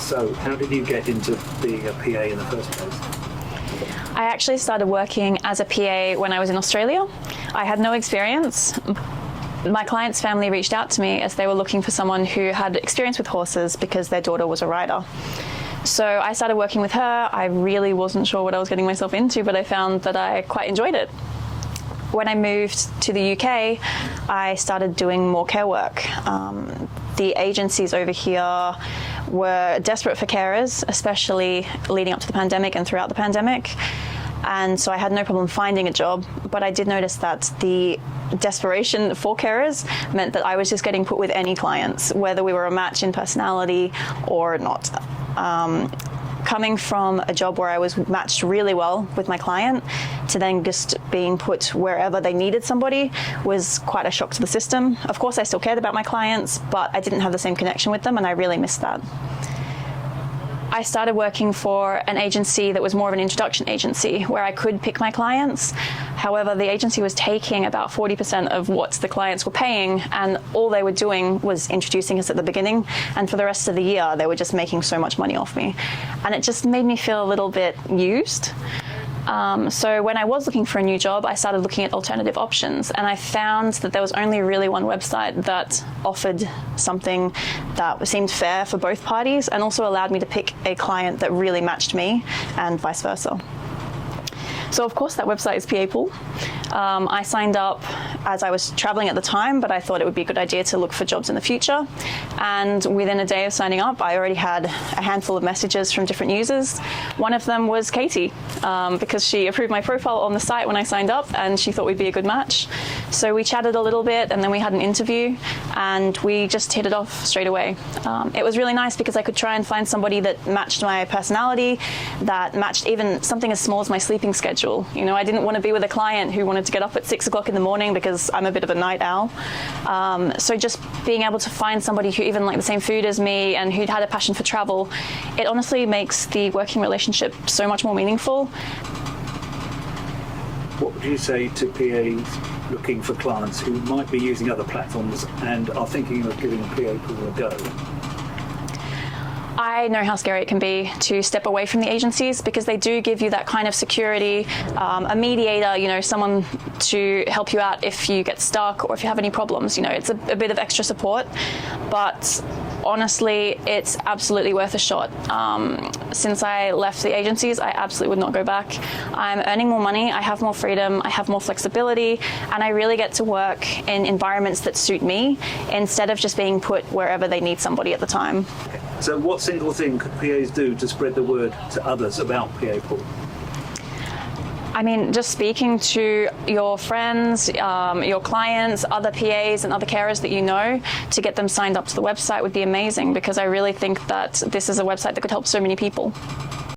So how did you get into being a PA in the first place? I actually started working as a PA when I was in Australia. I had no experience. My client's family reached out to me as they were looking for someone who had experience with horses because their daughter was a rider. So I started working with her. I really wasn't sure what I was getting myself into, but I found that I quite enjoyed it. When I moved to the UK, I started doing more care work. The agencies over here were desperate for carers, especially leading up to the pandemic and throughout the pandemic. And so I had no problem finding a job, but I did notice that the desperation for carers meant that I was just getting put with any clients, whether we were a match in personality or not. Coming from a job where I was matched really well with my client to then just being put wherever they needed somebody was quite a shock to the system. Of course, I still cared about my clients, but I didn't have the same connection with them, and I really missed that. I started working for an agency that was more of an introduction agency where I could pick my clients. However, the agency was taking about 40% of what the clients were paying, and all they were doing was introducing us at the beginning, and for the rest of the year they were just making so much money off me, and it just made me feel a little bit used. So when I was looking for a new job, I started looking at alternative options, and I found that there was only really one website that offered something that seemed fair for both parties and also allowed me to pick a client that really matched me and vice versa. So of course that website is PAPool. I signed up as I was traveling at the time, but I thought it would be a good idea to look for jobs in the future. And within a day of signing up, I already had a handful of messages from different users. One of them was Katie, because she approved my profile on the site when I signed up and she thought we'd be a good match. So we chatted a little bit and then we had an interview and we just hit it off straight away. It was really nice because I could try and find somebody that matched my personality, that matched even something as small as my sleeping schedule. You know, I didn't want to be with a client who wanted to get up at 6 o'clock in the morning because I'm a bit of a night owl. So just being able to find somebody who even liked the same food as me and who'd had a passion for travel, it honestly makes the working relationship so much more meaningful. What would you say to PAs looking for clients who might be using other platforms and are thinking of giving PAPool a go? I know how scary it can be to step away from the agencies because they do give you that kind of security, a mediator, you know, someone to help you out if you get stuck or if you have any problems. You know, it's a bit of extra support, but honestly, it's absolutely worth a shot. Since I left the agencies, I absolutely would not go back. I'm earning more money, I have more freedom, I have more flexibility, and I really get to work in environments that suit me instead of just being put wherever they need somebody at the time. So what single thing could PAs do to spread the word to others about PAPool? I mean, just speaking to your friends, your clients, other PAs and other carers that you know to get them signed up to the website would be amazing because I really think that this is a website that could help so many people.